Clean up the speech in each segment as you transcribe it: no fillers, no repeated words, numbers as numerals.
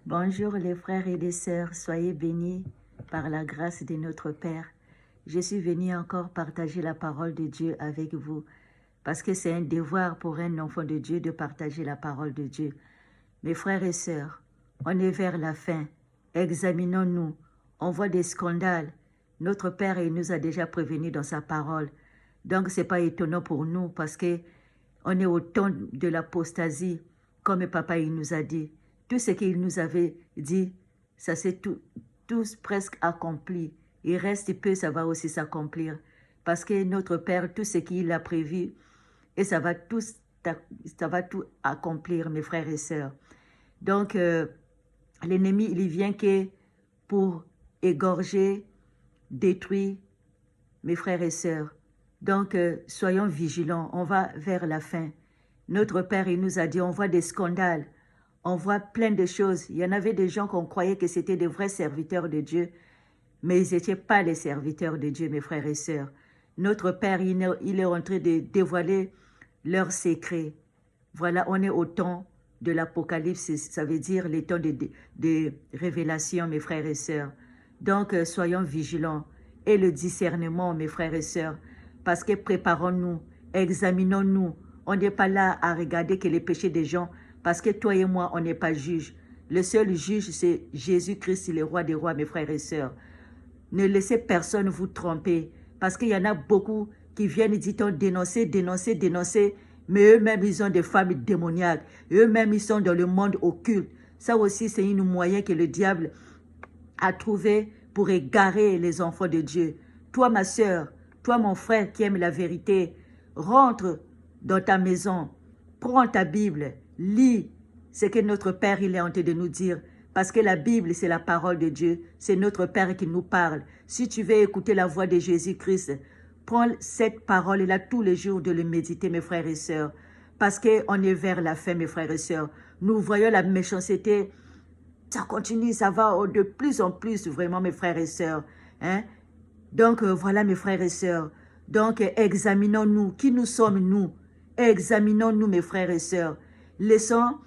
Bonjour les frères et les sœurs, soyez bénis par la grâce de notre Père. Je suis venu encore partager la parole de Dieu avec vous parce que c'est un devoir pour un enfant de Dieu de partager la parole de Dieu. Mes frères et sœurs, on est vers la fin. Examinons-nous. On voit des scandales. Notre Père il nous a déjà prévenus dans sa parole. Donc ce n'est pas étonnant pour nous parce que on est au temps de l'apostasie, comme papa il nous a dit. Tout ce qu'il nous avait dit, ça s'est tous presque accompli. Il reste peu, ça va aussi s'accomplir. Parce que notre Père, tout ce qu'il a prévu, et ça va tout accomplir, mes frères et sœurs. Donc, l'ennemi, il vient que pour égorger, détruire mes frères et sœurs. Donc, soyons vigilants, on va vers la fin. Notre Père, il nous a dit, on voit des scandales, on voit plein de choses. Il y en avait des gens qu'on croyait que c'était des vrais serviteurs de Dieu, mais ils n'étaient pas les serviteurs de Dieu, mes frères et sœurs. Notre Père, il est en train de dévoiler leurs secrets. Voilà, on est au temps de l'Apocalypse, ça veut dire les temps de révélation, mes frères et sœurs. Donc, soyons vigilants. Et le discernement, mes frères et sœurs, parce que préparons-nous, examinons-nous. On n'est pas là à regarder que les péchés des gens, parce que toi et moi, on n'est pas juge. Le seul juge, c'est Jésus-Christ, le roi des rois, mes frères et sœurs. Ne laissez personne vous tromper, parce qu'il y en a beaucoup qui viennent, dit-on, dénoncer, mais eux-mêmes, ils ont des femmes démoniaques. Eux-mêmes, ils sont dans le monde occulte. Ça aussi, c'est un moyen que le diable a trouvé pour égarer les enfants de Dieu. Toi, ma sœur, toi, mon frère qui aime la vérité, rentre dans ta maison, prends ta Bible, lis ce que notre Père il est en train de nous dire. Parce que la Bible, c'est la parole de Dieu. C'est notre Père qui nous parle. Si tu veux écouter la voix de Jésus-Christ, prends cette parole-là tous les jours de le méditer, mes frères et sœurs. Parce qu'on est vers la fin, mes frères et sœurs. Nous voyons la méchanceté. Ça continue, ça va de plus en plus, vraiment, mes frères et sœurs. Hein? Donc, voilà, mes frères et sœurs. Donc, examinons-nous. Qui nous sommes, nous? Examinons-nous, mes frères et sœurs. Laissons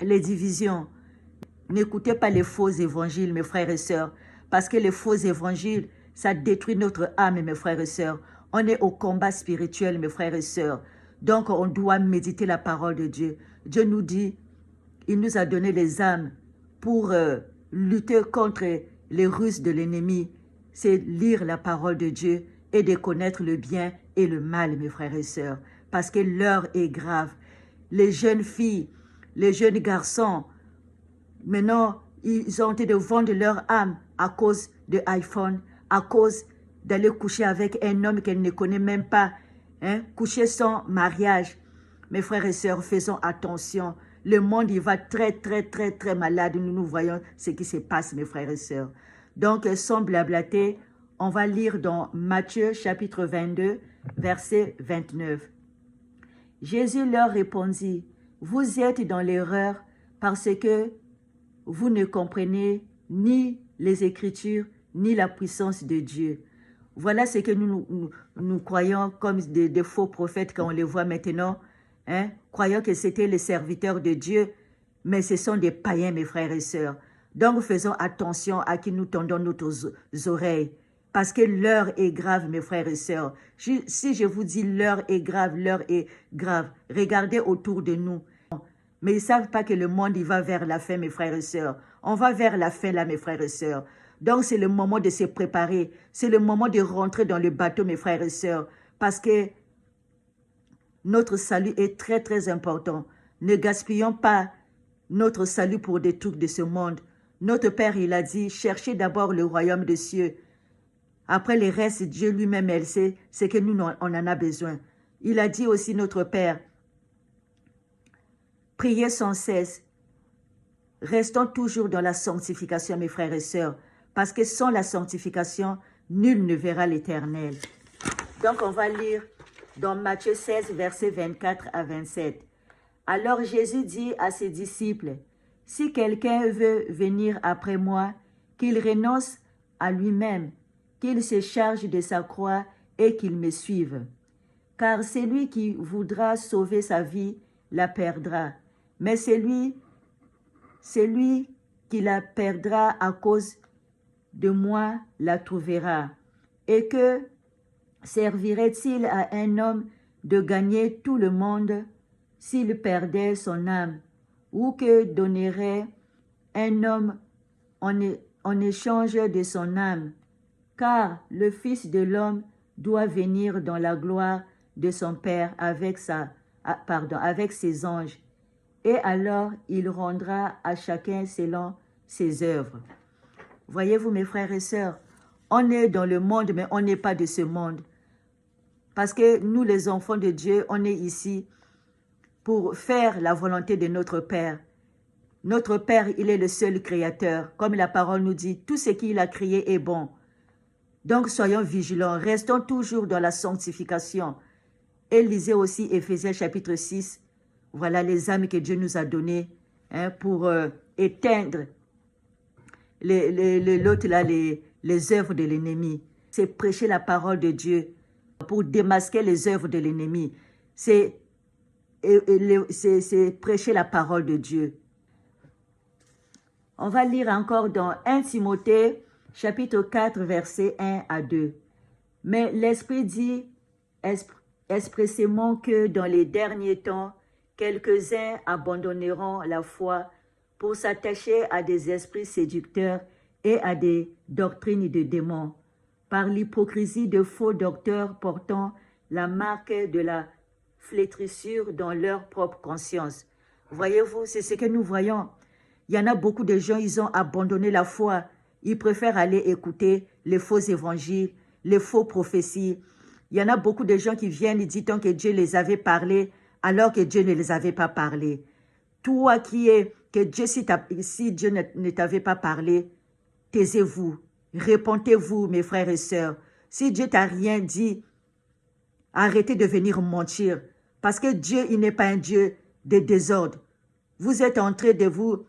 les divisions. N'écoutez pas les faux évangiles, mes frères et sœurs, parce que les faux évangiles, ça détruit notre âme, mes frères et sœurs. On est au combat spirituel, mes frères et sœurs. Donc, on doit méditer la parole de Dieu. Dieu nous dit, il nous a donné les âmes pour lutter contre les ruses de l'ennemi. C'est lire la parole de Dieu et de connaître le bien et le mal, mes frères et sœurs, parce que l'heure est grave. Les jeunes filles, les jeunes garçons, maintenant, ils ont été de vendre leur âme à cause de iPhone, à cause d'aller coucher avec un homme qu'elle ne connaît même pas, hein? Coucher sans mariage. Mes frères et sœurs, faisons attention. Le monde, il va très malade. Nous voyons ce qui se passe, mes frères et sœurs. Donc, sans blablater, on va lire dans Matthieu chapitre 22, verset 29. Jésus leur répondit, « Vous êtes dans l'erreur parce que vous ne comprenez ni les Écritures, ni la puissance de Dieu. » Voilà ce que nous croyons comme des faux prophètes quand on les voit maintenant, hein, croyant que c'était les serviteurs de Dieu, mais ce sont des païens, mes frères et sœurs. Donc faisons attention à qui nous tendons nos oreilles, parce que l'heure est grave, mes frères et sœurs. Si je vous dis l'heure est grave, regardez autour de nous. Mais ils ne savent pas que le monde, il va vers la fin, mes frères et sœurs. On va vers la fin, là, mes frères et sœurs. Donc, c'est le moment de se préparer. C'est le moment de rentrer dans le bateau, mes frères et sœurs. Parce que notre salut est très important. Ne gaspillons pas notre salut pour des trucs de ce monde. Notre Père, il a dit, cherchez d'abord le royaume des cieux. Après les restes, Dieu lui-même, elle sait ce que nous, on en a besoin. Il a dit aussi, notre Père, priez sans cesse. Restons toujours dans la sanctification, mes frères et sœurs, parce que sans la sanctification, nul ne verra l'Éternel. Donc, on va lire dans Matthieu 16, versets 24 à 27. Alors Jésus dit à ses disciples, « Si quelqu'un veut venir après moi, qu'il renonce à lui-même, qu'il se charge de sa croix et qu'il me suive. Car celui qui voudra sauver sa vie la perdra, mais celui Celui qui la perdra à cause de moi la trouvera. Et que servirait-il à un homme de gagner tout le monde s'il perdait son âme? Ou que donnerait un homme en échange de son âme? Car le Fils de l'homme doit venir dans la gloire de son Père avec ses anges. Et alors il rendra à chacun selon ses œuvres. Voyez-vous, mes frères et sœurs, on est dans le monde, mais on n'est pas de ce monde. Parce que nous, les enfants de Dieu, on est ici pour faire la volonté de notre Père. Notre Père, il est le seul créateur. Comme la parole nous dit, tout ce qu'il a créé est bon. Donc, soyons vigilants, restons toujours dans la sanctification. Et lisez aussi Éphésiens chapitre 6. Voilà les âmes que Dieu nous a données pour éteindre les œuvres de l'ennemi. C'est prêcher la parole de Dieu pour démasquer les œuvres de l'ennemi. C'est prêcher la parole de Dieu. On va lire encore dans 1 Timothée, chapitre 4, versets 1 à 2. Mais l'Esprit dit expressément que dans les derniers temps, quelques-uns abandonneront la foi pour s'attacher à des esprits séducteurs et à des doctrines de démons, par l'hypocrisie de faux docteurs portant la marque de la flétrissure dans leur propre conscience. Voyez-vous, c'est ce que nous voyons. Il y en a beaucoup de gens, ils ont abandonné la foi. Ils préfèrent aller écouter les faux évangiles, les faux prophéties. Il y en a beaucoup de gens qui viennent et disent que Dieu les avait parlé alors que Dieu ne les avait pas parlé. Toi qui es, que Dieu, si Dieu ne t'avait pas parlé, taisez-vous, répentez-vous, mes frères et sœurs. Si Dieu t'a rien dit, arrêtez de venir mentir. Parce que Dieu, il n'est pas un Dieu de désordre. Vous êtes en train de vous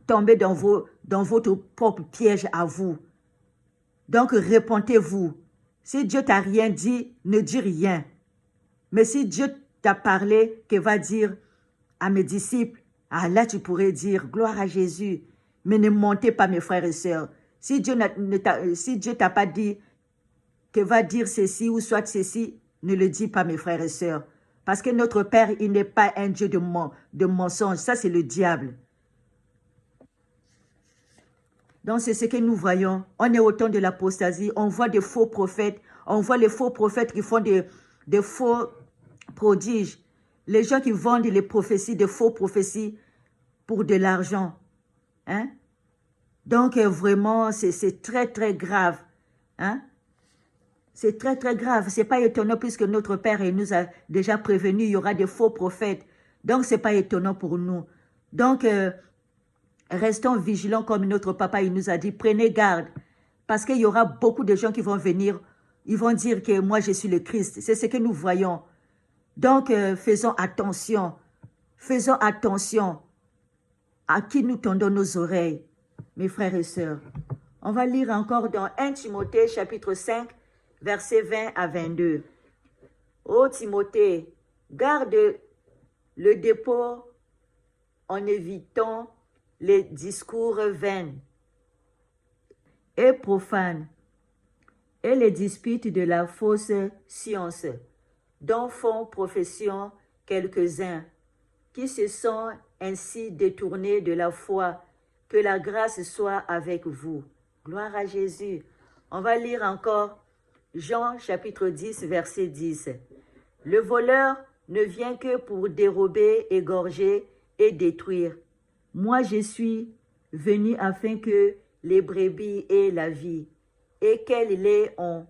tomber dans votre propre piège à vous. Donc, répentez-vous. Si Dieu t'a rien dit, ne dis rien. Mais si Dieu t'a parlé, qu'il va dire à mes disciples, ah là tu pourrais dire, gloire à Jésus. Mais ne mentez pas, mes frères et sœurs. Si Dieu t'a pas dit qu'il va dire ceci ou soit ceci, ne le dis pas, mes frères et sœurs. Parce que notre Père, il n'est pas un Dieu de mensonge. Ça, c'est le diable. Donc, c'est ce que nous voyons. On est au temps de l'apostasie. On voit des faux prophètes. On voit les faux prophètes qui font des faux prodiges. Les gens qui vendent les prophéties, des faux prophéties pour de l'argent. Hein? Donc, vraiment, c'est très, très grave. Hein? C'est très, très grave. Ce n'est pas étonnant puisque notre Père nous a déjà prévenu, il y aura des faux prophètes. Donc, ce n'est pas étonnant pour nous. Donc, restons vigilants comme notre papa, il nous a dit, prenez garde. Parce qu'il y aura beaucoup de gens qui vont venir, ils vont dire que moi, je suis le Christ. C'est ce que nous voyons. Donc, faisons attention. Faisons attention à qui nous tendons nos oreilles, mes frères et sœurs. On va lire encore dans 1 Timothée, chapitre 5, versets 20 à 22. Ô Timothée, garde le dépôt en évitant les discours vains et profanes et les disputes de la fausse science, dont font profession quelques-uns, qui se sont ainsi détournés de la foi. Que la grâce soit avec vous. Gloire à Jésus. On va lire encore Jean chapitre 10, verset 10. Le voleur ne vient que pour dérober, égorger et détruire. Moi, je suis venu afin que les brebis aient la vie et qu'elle l'ait en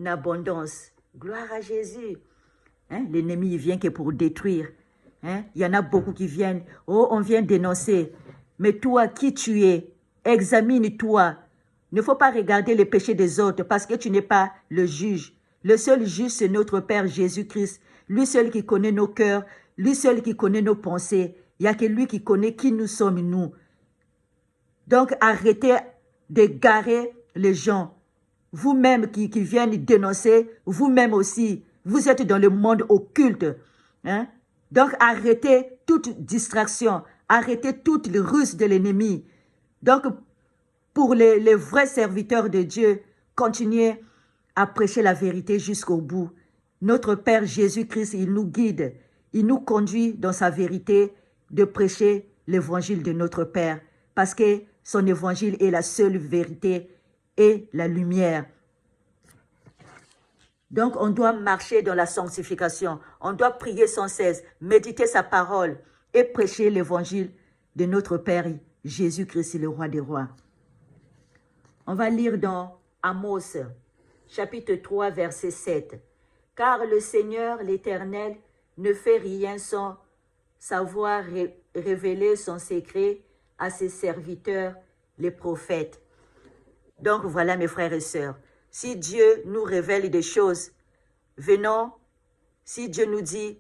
abondance. Gloire à Jésus. Hein? L'ennemi vient que pour détruire. Hein? Il y en a beaucoup qui viennent. Oh, on vient dénoncer. Mais toi, qui tu es? Examine-toi. Il ne faut pas regarder les péchés des autres parce que tu n'es pas le juge. Le seul juge, c'est notre Père Jésus-Christ. Lui seul qui connaît nos cœurs, lui seul qui connaît nos pensées. Il n'y a que lui qui connaît qui nous sommes, nous. Donc, arrêtez d'égarer les gens. Vous-même qui viennent dénoncer, vous-même aussi, vous êtes dans le monde occulte. Hein? Donc, arrêtez toute distraction. arrêter toutes les ruses de l'ennemi. Donc, pour les vrais serviteurs de Dieu, continuez à prêcher la vérité jusqu'au bout. Notre Père Jésus-Christ, il nous guide, il nous conduit dans sa vérité de prêcher l'évangile de notre Père, parce que son évangile est la seule vérité et la lumière. Donc, on doit marcher dans la sanctification, on doit prier sans cesse, méditer sa parole et prêcher l'évangile de notre Père Jésus-Christ, le roi des rois. On va lire dans Amos, chapitre 3, verset 7. « Car le Seigneur, l'Éternel, ne fait rien sans savoir révéler son secret à ses serviteurs, les prophètes. » Donc voilà mes frères et sœurs, si Dieu nous révèle des choses, venons, si Dieu nous dit,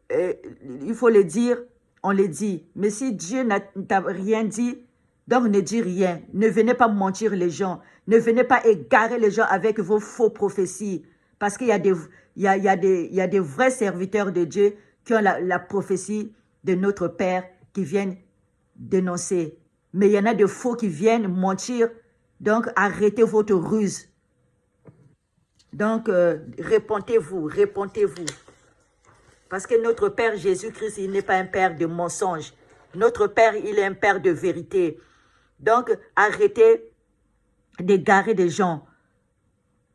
il faut le dire, on le dit. Mais si Dieu n'a rien dit, donc ne dis rien. Ne venez pas mentir les gens. Ne venez pas égarer les gens avec vos faux prophéties. Parce qu'il y a des vrais serviteurs de Dieu qui ont la prophétie de notre Père qui viennent dénoncer. Mais il y en a de faux qui viennent mentir. Donc arrêtez votre ruse. Donc répondez-vous. Parce que notre Père Jésus-Christ, il n'est pas un Père de mensonges. Notre Père, il est un Père de vérité. Donc, arrêtez d'égarer des gens.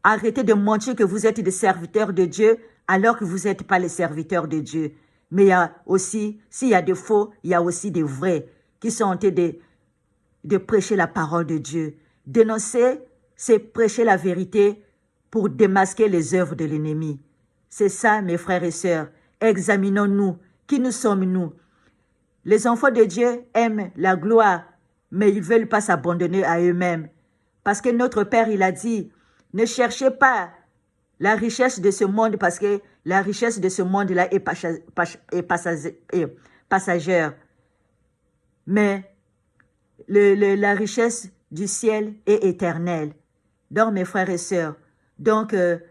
Arrêtez de mentir que vous êtes des serviteurs de Dieu alors que vous n'êtes pas les serviteurs de Dieu. Mais il y a aussi, s'il y a des faux, il y a aussi des vrais qui sont en train de prêcher la parole de Dieu. Dénoncer, c'est prêcher la vérité pour démasquer les œuvres de l'ennemi. C'est ça, mes frères et sœurs. Examinons-nous. Qui nous sommes-nous? Les enfants de Dieu aiment la gloire, mais ils ne veulent pas s'abandonner à eux-mêmes. Parce que notre Père, il a dit, ne cherchez pas la richesse de ce monde, parce que la richesse de ce monde-là est passagère. Mais la richesse du ciel est éternelle. Donc, mes frères et sœurs,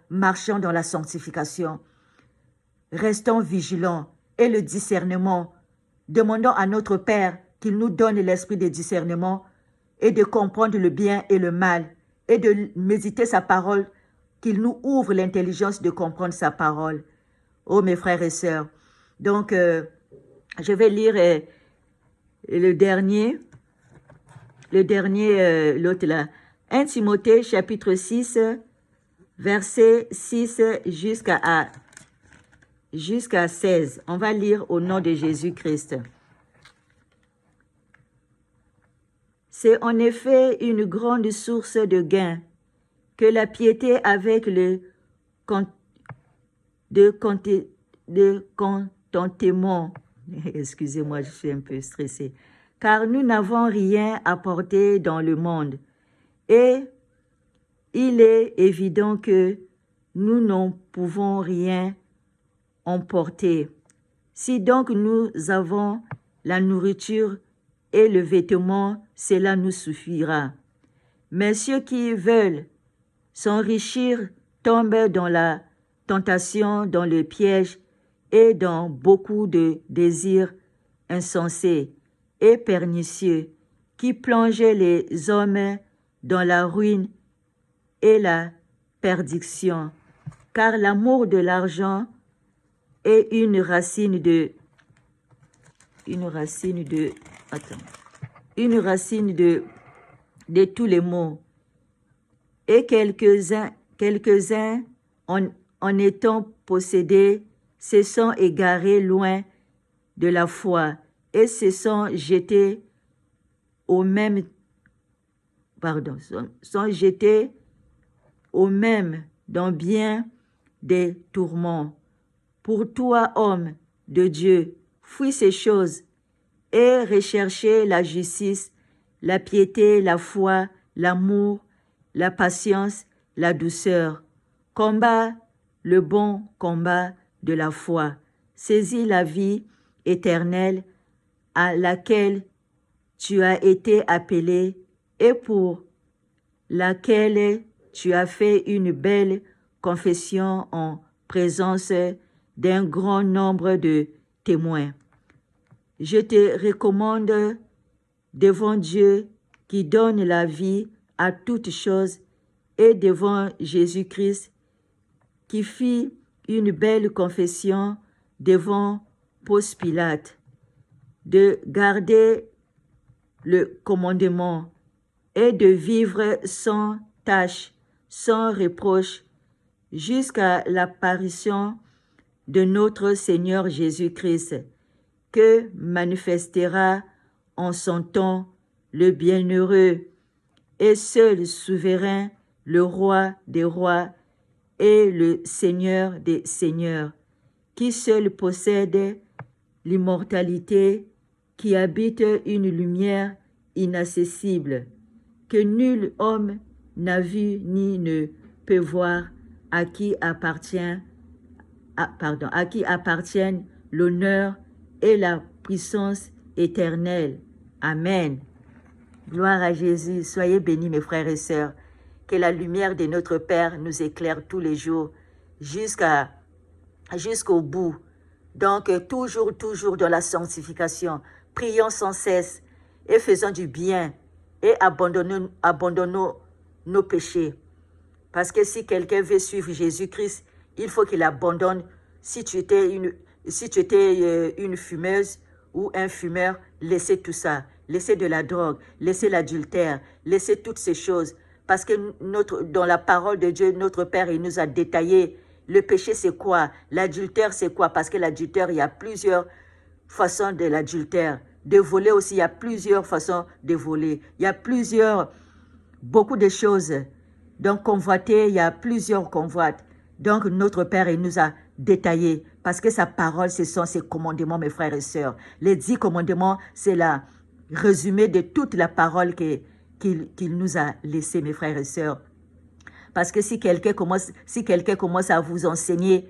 marchons dans la sanctification. Restons vigilants et le discernement. Demandons à notre Père qu'il nous donne l'esprit de discernement et de comprendre le bien et le mal et de méditer sa parole, qu'il nous ouvre l'intelligence de comprendre sa parole. Oh mes frères et sœurs, donc je vais lire le dernier, l'autre là, 1 Timothée chapitre 6, verset 6 jusqu'à 16. On va lire au nom de Jésus-Christ. C'est en effet une grande source de gain que la piété avec le contentement. Excusez-moi, je suis un peu stressée. Car nous n'avons rien apporté dans le monde. Et il est évident que nous n'en pouvons rien emporter. Si donc nous avons la nourriture et le vêtement, cela nous suffira. Mais ceux qui veulent s'enrichir tombent dans la tentation, dans le piège et dans beaucoup de désirs insensés et pernicieux qui plongent les hommes dans la ruine et la perdition. Car l'amour de l'argent est une racine de tous les maux. Et quelques-uns en étant possédés se sont égarés loin de la foi et se sont jetés dans bien des tourments. Pour toi, homme de Dieu, fuis ces choses et recherchez la justice, la piété, la foi, l'amour, la patience, la douceur. Combat le bon combat de la foi. Saisis la vie éternelle à laquelle tu as été appelé et pour laquelle tu as fait une belle confession en présence d'un grand nombre de témoins. je te recommande devant Dieu qui donne la vie à toutes choses et devant Jésus-Christ qui fit une belle confession devant Ponce Pilate, de garder le commandement et de vivre sans tâche, sans reproche, jusqu'à l'apparition de notre Seigneur Jésus-Christ, que manifestera en son temps le bienheureux et seul souverain, le roi des rois et le Seigneur des seigneurs, qui seul possède l'immortalité, qui habite une lumière inaccessible, que nul homme n'a vu ni ne peut voir, à qui appartiennent l'honneur et la puissance éternelle. Amen. Gloire à Jésus. Soyez bénis, mes frères et sœurs. Que la lumière de notre Père nous éclaire tous les jours jusqu'au bout. Donc, toujours dans la sanctification. Prions sans cesse et faisons du bien et abandonnons nos péchés. Parce que si quelqu'un veut suivre Jésus-Christ, il faut qu'il abandonne. Si tu étais une fumeuse ou un fumeur, laissez tout ça. Laissez de la drogue, laissez l'adultère, laissez toutes ces choses. Parce que dans la parole de Dieu, notre Père, il nous a détaillé le péché c'est quoi, l'adultère c'est quoi. Parce que l'adultère, il y a plusieurs façons de l'adultère. De voler aussi, il y a plusieurs façons de voler. Il y a beaucoup de choses. Donc convoiter, il y a plusieurs convoites. Donc notre Père, il nous a détaillé. Parce que sa parole, ce sont ses commandements, mes frères et sœurs. Les 10 commandements, c'est la résumé de toute la parole qu'il nous a laissée, mes frères et sœurs. Parce que si quelqu'un commence à vous enseigner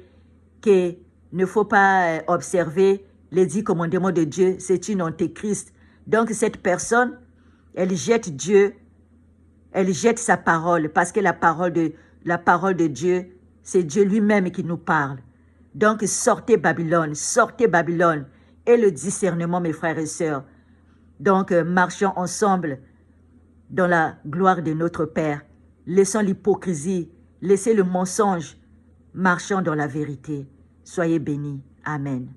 qu'il ne faut pas observer les 10 commandements de Dieu, c'est une antéchrist. Donc cette personne, elle jette Dieu, elle jette sa parole, parce que la parole de Dieu, c'est Dieu lui-même qui nous parle. Donc sortez Babylone, et le discernement, mes frères et sœurs. Donc marchons ensemble dans la gloire de notre Père. Laissons l'hypocrisie, laissez le mensonge, marchons dans la vérité. Soyez bénis. Amen.